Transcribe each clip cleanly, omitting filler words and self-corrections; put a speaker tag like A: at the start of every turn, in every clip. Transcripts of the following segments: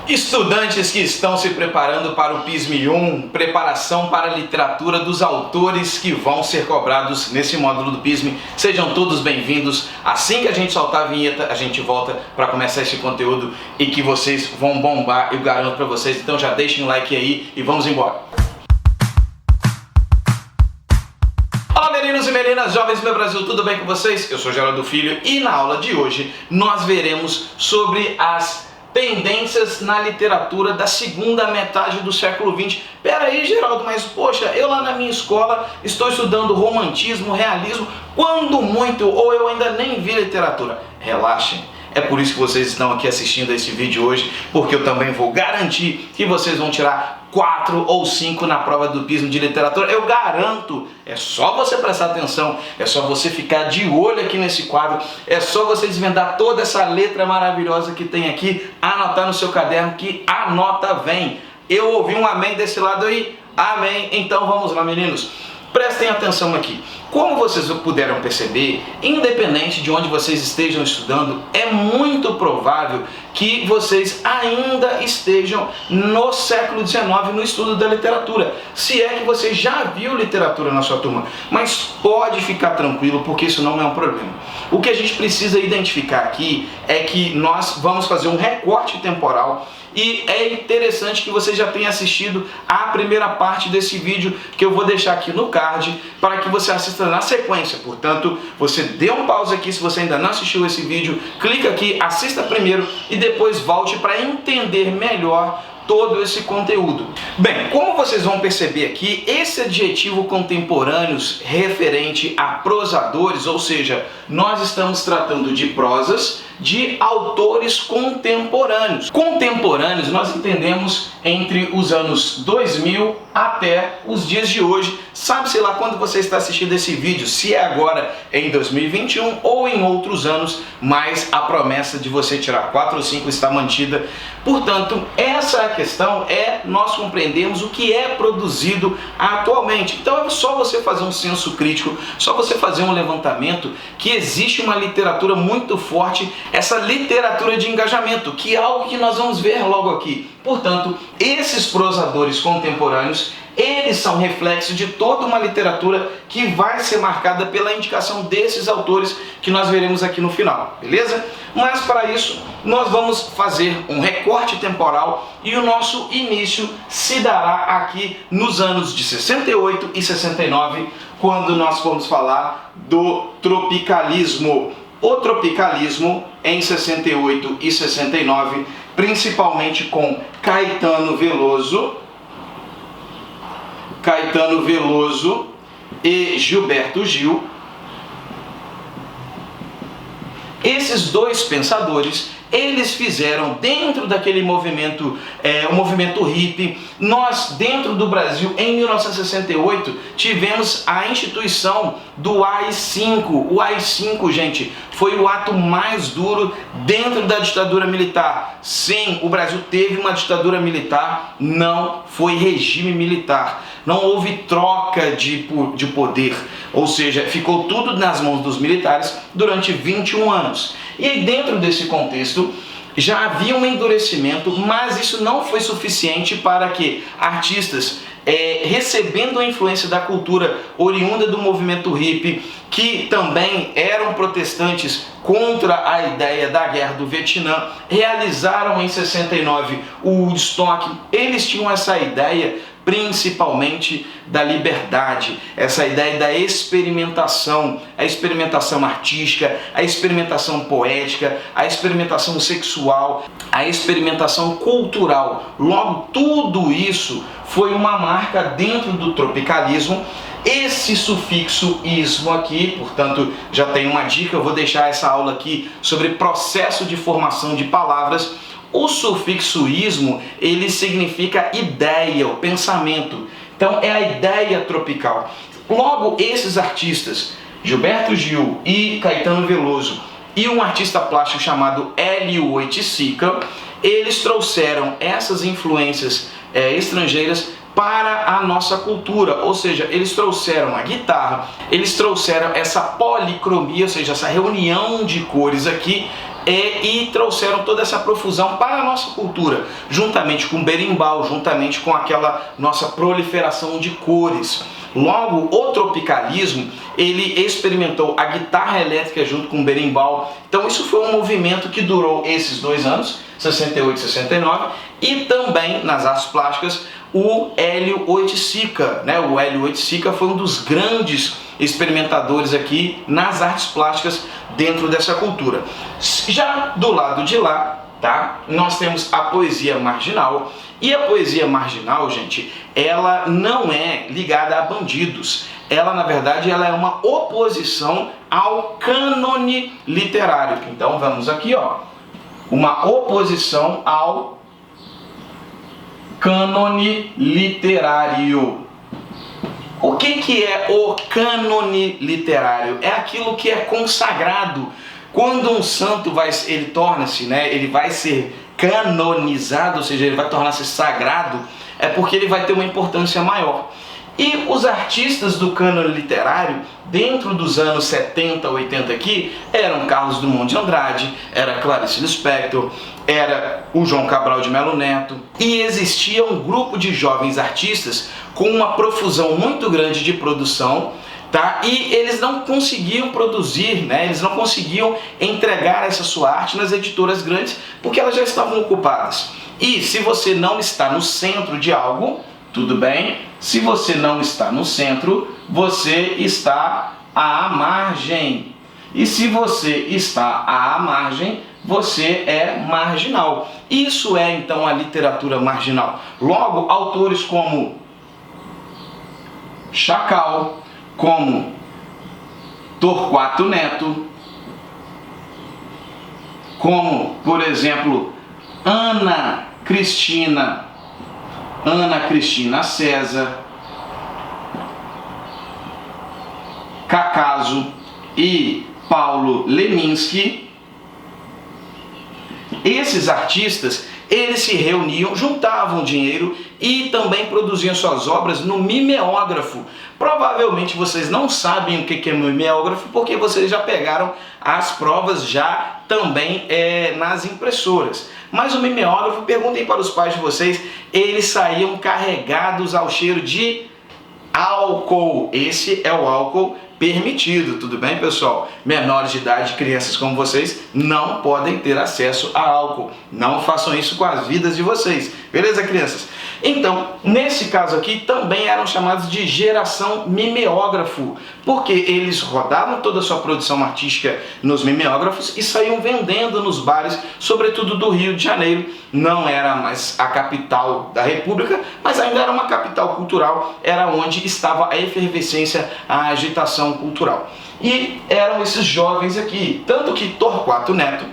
A: Estudantes que estão se preparando para o PISM-1, preparação para a literatura dos autores que vão ser cobrados nesse módulo do PISM, sejam todos bem-vindos. Assim que a gente soltar a vinheta, a gente volta para começar esse conteúdo e que vocês vão bombar, eu garanto para vocês. Então já deixem o like aí e vamos embora. Olá meninos e meninas, jovens do meu Brasil, tudo bem com vocês? Eu sou Geraldo Filho e na aula de hoje nós veremos sobre as tendências na literatura da segunda metade do século XX. Pera aí, Geraldo, mas poxa, eu lá na minha escola estou estudando romantismo, realismo, quando muito, ou eu ainda nem vi literatura. Relaxem, é por isso que vocês estão aqui assistindo a esse vídeo hoje, porque eu também vou garantir que vocês vão tirar 4 ou 5 na prova do PISM de literatura, eu garanto. É só você prestar atenção, é só você ficar de olho aqui nesse quadro, é só você desvendar toda essa letra maravilhosa que tem aqui, anotar no seu caderno que a nota vem. Eu ouvi um amém desse lado aí? Amém. Então vamos lá, meninos. Prestem atenção aqui. Como vocês puderam perceber, independente de onde vocês estejam estudando, é muito provável que vocês ainda estejam no século XIX no estudo da literatura. Se é que você já viu literatura na sua turma, mas pode ficar tranquilo porque isso não é um problema. O que a gente precisa identificar aqui é que nós vamos fazer um recorte temporal. E é interessante que você já tenha assistido a primeira parte desse vídeo que eu vou deixar aqui no card para que você assista na sequência. Portanto, você dê um pause aqui se você ainda não assistiu esse vídeo, clica aqui, assista primeiro e depois volte para entender melhor todo esse conteúdo. Bem, como vocês vão perceber aqui, esse adjetivo contemporâneos referente a prosadores, ou seja, nós estamos tratando de prosas de autores contemporâneos. Contemporâneos nós entendemos entre os anos 2000 até os dias de hoje. Sabe-se lá quando você está assistindo esse vídeo, se é agora em 2021 ou em outros anos, mas a promessa de você tirar 4 ou 5 está mantida. Portanto, essa é a questão, nós compreendermos o que é produzido atualmente. Então é só você fazer um senso crítico, só você fazer um levantamento que existe uma literatura muito forte, essa literatura de engajamento, que é algo que nós vamos ver logo aqui. Portanto, esses prosadores contemporâneos, eles são reflexo de toda uma literatura que vai ser marcada pela indicação desses autores que nós veremos aqui no final, beleza? Mas para isso, nós vamos fazer um recorte temporal e o nosso início se dará aqui nos anos de 68 e 69, quando nós formos falar do tropicalismo. O tropicalismo em 68 e 69, principalmente com Caetano Veloso e Gilberto Gil. Esses dois pensadores, eles fizeram dentro daquele movimento, o movimento hippie. Nós, dentro do Brasil, em 1968, tivemos a instituição do AI-5. O AI-5, gente, foi o ato mais duro dentro da ditadura militar. Sim, o Brasil teve uma ditadura militar, não foi regime militar. Não houve troca de poder, ou seja, ficou tudo nas mãos dos militares durante 21 anos. E aí, dentro desse contexto, já havia um endurecimento, mas isso não foi suficiente para que artistas, recebendo a influência da cultura oriunda do movimento hippie, que também eram protestantes contra a ideia da guerra do Vietnã, realizaram em 69 o Woodstock. Eles tinham essa ideia principalmente da liberdade, essa ideia da experimentação, a experimentação artística, a experimentação poética, a experimentação sexual, a experimentação cultural. Logo, tudo isso foi uma marca dentro do tropicalismo. Esse sufixo ismo aqui, portanto, já tem uma dica, eu vou deixar essa aula aqui sobre processo de formação de palavras. O sufixo ismo, ele significa ideia, o pensamento. Então é a ideia tropical. Logo, esses artistas, Gilberto Gil e Caetano Veloso, e um artista plástico chamado Hélio Oiticica, eles trouxeram essas influências estrangeiras para a nossa cultura, ou seja, eles trouxeram a guitarra, eles trouxeram essa policromia, ou seja, essa reunião de cores aqui, e trouxeram toda essa profusão para a nossa cultura, juntamente com o berimbau, juntamente com aquela nossa proliferação de cores. Logo, o tropicalismo, ele experimentou a guitarra elétrica junto com o berimbau. Então isso foi um movimento que durou esses 2 anos, 68 e 69, e também nas artes plásticas o Hélio Oiticica, né? O Hélio Oiticica foi um dos grandes experimentadores aqui nas artes plásticas dentro dessa cultura. Já do lado de lá, tá? Nós temos a poesia marginal. E a poesia marginal, gente, ela não é ligada a bandidos. Ela, na verdade, ela é uma oposição ao cânone literário. Então, vamos aqui, ó. Uma oposição ao cânone literário. O que é o cânone literário? É aquilo que é consagrado. Quando um santo ele torna-se, né, ele vai ser canonizado, ou seja, ele vai tornar-se sagrado, é porque ele vai ter uma importância maior. E os artistas do cânone literário, dentro dos anos 70, 80 aqui, eram Carlos Drummond de Andrade, era Clarice Lispector, era o João Cabral de Melo Neto, e existia um grupo de jovens artistas com uma profusão muito grande de produção, tá? E eles não conseguiam produzir, né? Eles não conseguiam entregar essa sua arte nas editoras grandes, porque elas já estavam ocupadas. E se você não está no centro de algo, tudo bem. Se você não está no centro, você está à margem. E se você está à margem, você é marginal. Isso é então a literatura marginal. Logo, autores como Chacal, como Torquato Neto, como, por exemplo, Ana Cristina César, Cacaso e Paulo Leminski. Esses artistas, eles se reuniam, juntavam dinheiro e também produziam suas obras no mimeógrafo. Provavelmente vocês não sabem o que é mimeógrafo, porque vocês já pegaram as provas já também nas impressoras. Mas o mimeógrafo, perguntem para os pais de vocês, eles saíam carregados ao cheiro de álcool. Esse é o álcool permitido, tudo bem, pessoal? Menores de idade, crianças como vocês, não podem ter acesso a álcool. Não façam isso com as vidas de vocês. Beleza, crianças? Então, nesse caso aqui, também eram chamados de geração mimeógrafo, porque eles rodavam toda a sua produção artística nos mimeógrafos e saíam vendendo nos bares, sobretudo do Rio de Janeiro. Não era mais a capital da República, mas ainda era uma capital cultural, era onde estava a efervescência, a agitação cultural. E eram esses jovens aqui, tanto que Torquato Neto,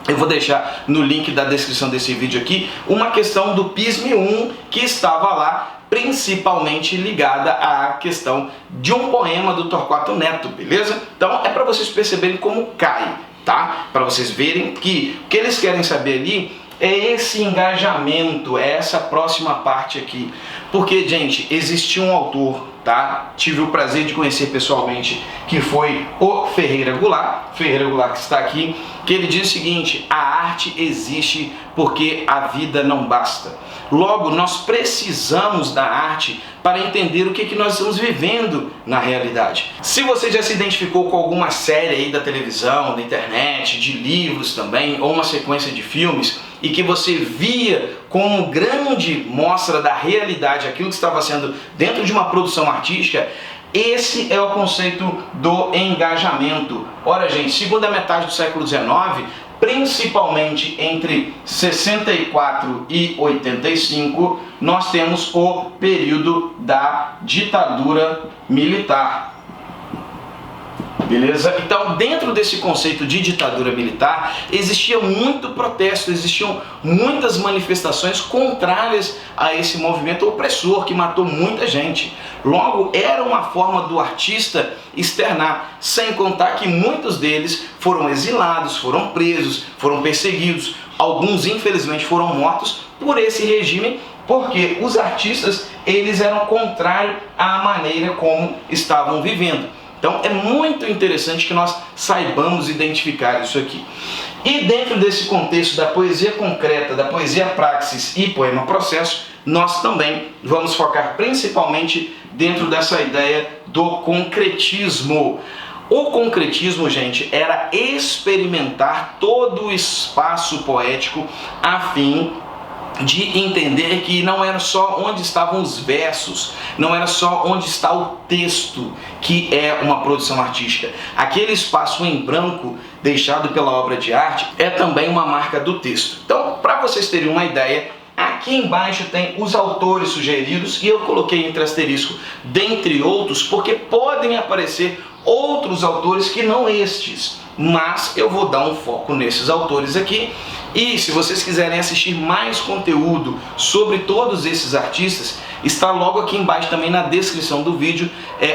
A: eu vou deixar no link da descrição desse vídeo aqui uma questão do PISM 1 que estava lá, principalmente ligada à questão de um poema do Torquato Neto, beleza? Então é para vocês perceberem como cai, tá? Para vocês verem que o que eles querem saber ali é esse engajamento, é essa próxima parte aqui. Porque, gente, existia um autor, tá? Tive o prazer de conhecer pessoalmente, que foi o Ferreira Goulart que está aqui, que ele diz o seguinte: a arte existe porque a vida não basta. Logo, nós precisamos da arte para entender o que nós estamos vivendo na realidade. Se você já se identificou com alguma série aí da televisão, da internet, de livros também, ou uma sequência de filmes, e que você via como grande mostra da realidade aquilo que estava sendo dentro de uma produção artística, esse é o conceito do engajamento. Ora, gente, segunda metade do século XIX, principalmente entre 64 e 85, nós temos o período da ditadura militar. Beleza? Então, dentro desse conceito de ditadura militar, existia muito protesto, existiam muitas manifestações contrárias a esse movimento opressor que matou muita gente. Logo, era uma forma do artista externar, sem contar que muitos deles foram exilados, foram presos, foram perseguidos. Alguns, infelizmente, foram mortos por esse regime, porque os artistas, eles eram contrários à maneira como estavam vivendo. Então é muito interessante que nós saibamos identificar isso aqui. E dentro desse contexto da poesia concreta, da poesia praxis e poema processo, nós também vamos focar principalmente dentro dessa ideia do concretismo. O concretismo, gente, era experimentar todo o espaço poético a fim de entender que não era só onde estavam os versos, não era só onde está o texto que é uma produção artística. Aquele espaço em branco deixado pela obra de arte é também uma marca do texto. Então, para vocês terem uma ideia, aqui embaixo tem os autores sugeridos e eu coloquei entre asterisco, dentre outros, porque podem aparecer outros autores que não estes, mas eu vou dar um foco nesses autores aqui. E se vocês quiserem assistir mais conteúdo sobre todos esses artistas, está logo aqui embaixo também na descrição do vídeo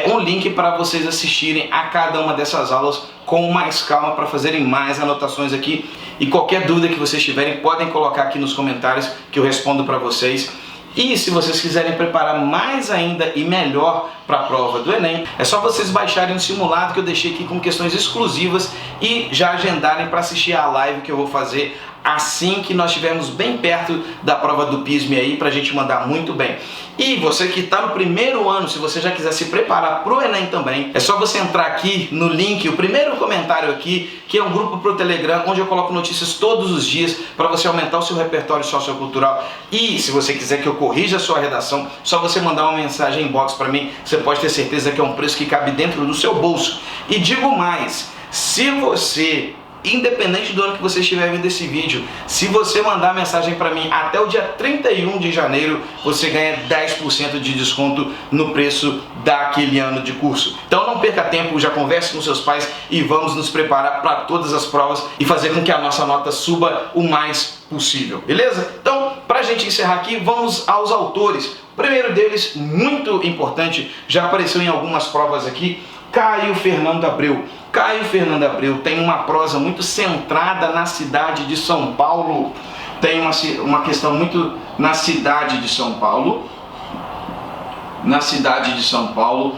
A: um link para vocês assistirem a cada uma dessas aulas com mais calma, para fazerem mais anotações aqui. E qualquer dúvida que vocês tiverem, podem colocar aqui nos comentários que eu respondo para vocês. E se vocês quiserem preparar mais ainda e melhor para a prova do Enem, é só vocês baixarem o simulado que eu deixei aqui com questões exclusivas e já agendarem para assistir a live que eu vou fazer assim que nós estivermos bem perto da prova do PISME aí, para a gente mandar muito bem. E você que está no primeiro ano, se você já quiser se preparar para o Enem também, é só você entrar aqui no link, o primeiro comentário aqui, que é um grupo para o Telegram, onde eu coloco notícias todos os dias para você aumentar o seu repertório sociocultural. E se você quiser que eu corrija a sua redação, só você mandar uma mensagem inbox para mim, você pode ter certeza que é um preço que cabe dentro do seu bolso. E digo mais, se você, independente do ano que você estiver vendo esse vídeo, se você mandar mensagem para mim até o dia 31 de janeiro, você ganha 10% de desconto no preço daquele ano de curso. Então não perca tempo, já converse com seus pais e vamos nos preparar para todas as provas e fazer com que a nossa nota suba o mais possível, beleza? Então, para a gente encerrar aqui, vamos aos autores. O primeiro deles, muito importante, já apareceu em algumas provas aqui, Caio Fernando Abreu. Caio Fernando Abreu tem uma prosa muito centrada na cidade de São Paulo, tem uma questão muito na cidade de São Paulo,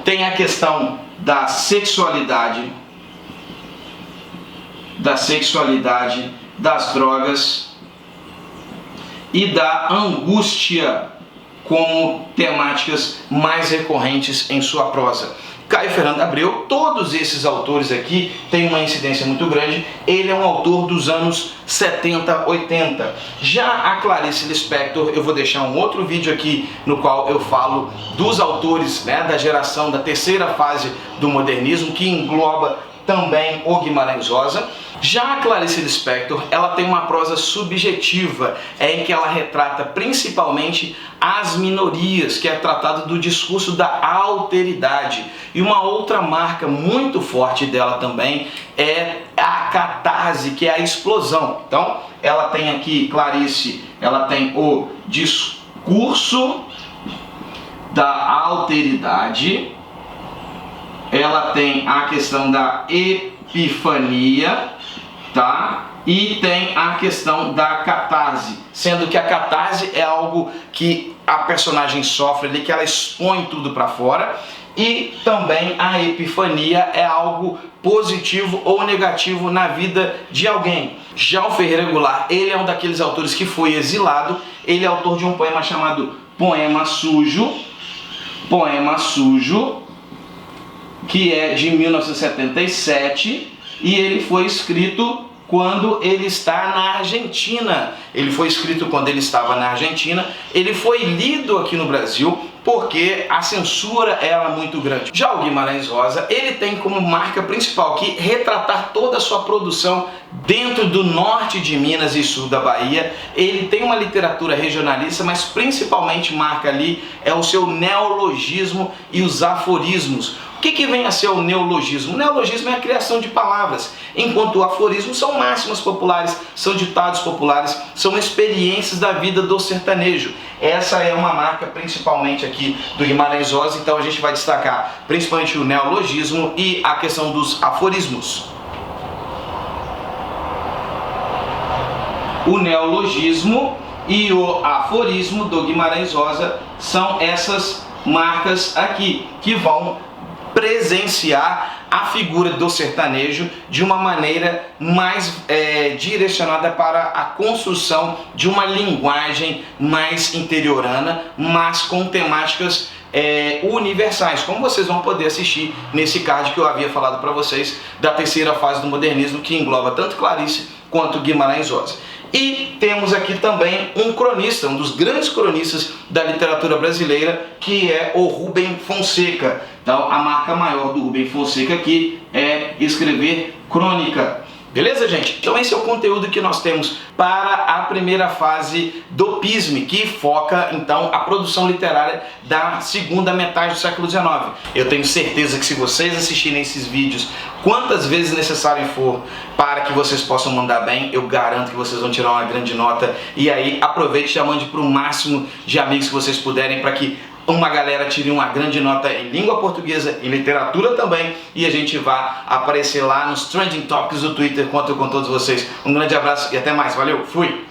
A: tem a questão da sexualidade, das drogas e da angústia como temáticas mais recorrentes em sua prosa. Caio Fernando Abreu, todos esses autores aqui têm uma incidência muito grande. Ele é um autor dos anos 70, 80. Já a Clarice Lispector, eu vou deixar um outro vídeo aqui no qual eu falo dos autores, né, da geração da terceira fase do modernismo, que engloba também o Guimarães Rosa. Já a Clarice Lispector, ela tem uma prosa subjetiva, em que ela retrata principalmente as minorias, que é tratado do discurso da alteridade. E uma outra marca muito forte dela também é a catarse, que é a explosão. Então, ela tem aqui, Clarice, ela tem o discurso da alteridade, ela tem a questão da epifania, tá? E tem a questão da catarse, sendo que a catarse é algo que a personagem sofre ali, que ela expõe tudo para fora, e também a epifania é algo positivo ou negativo na vida de alguém. Já o Ferreira Goulart, ele é um daqueles autores que foi exilado, ele é autor de um poema chamado Poema Sujo, que é de 1977, e ele foi escrito quando ele está na Argentina. Ele foi escrito quando ele estava na Argentina, ele foi lido aqui no Brasil porque a censura era muito grande. Já o Guimarães Rosa, ele tem como marca principal aqui retratar toda a sua produção dentro do norte de Minas e sul da Bahia. Ele tem uma literatura regionalista, mas principalmente marca ali é o seu neologismo e os aforismos. O que vem a ser o neologismo? O neologismo é a criação de palavras, enquanto o aforismo são máximas populares, são ditados populares, são experiências da vida do sertanejo. Essa é uma marca principalmente aqui do Guimarães Rosa, então a gente vai destacar principalmente o neologismo e a questão dos aforismos. O neologismo e o aforismo do Guimarães Rosa são essas marcas aqui, que vão presenciar a figura do sertanejo de uma maneira mais direcionada para a construção de uma linguagem mais interiorana, mas com temáticas universais, como vocês vão poder assistir nesse card que eu havia falado para vocês da terceira fase do modernismo, que engloba tanto Clarice quanto Guimarães Rosa. E temos aqui também um cronista, um dos grandes cronistas da literatura brasileira, que é o Rubem Fonseca. Então, a marca maior do Rubem Fonseca aqui é escrever crônica. Beleza, gente? Então esse é o conteúdo que nós temos para a primeira fase do PISM, que foca então a produção literária da segunda metade do século XIX. Eu tenho certeza que se vocês assistirem esses vídeos quantas vezes necessário for para que vocês possam mandar bem, eu garanto que vocês vão tirar uma grande nota. E aí aproveite e já mande para o máximo de amigos que vocês puderem, para que uma galera tire uma grande nota em língua portuguesa, em literatura também, e a gente vai aparecer lá nos Trending Topics do Twitter. Conto com todos vocês. Um grande abraço e até mais. Valeu, fui!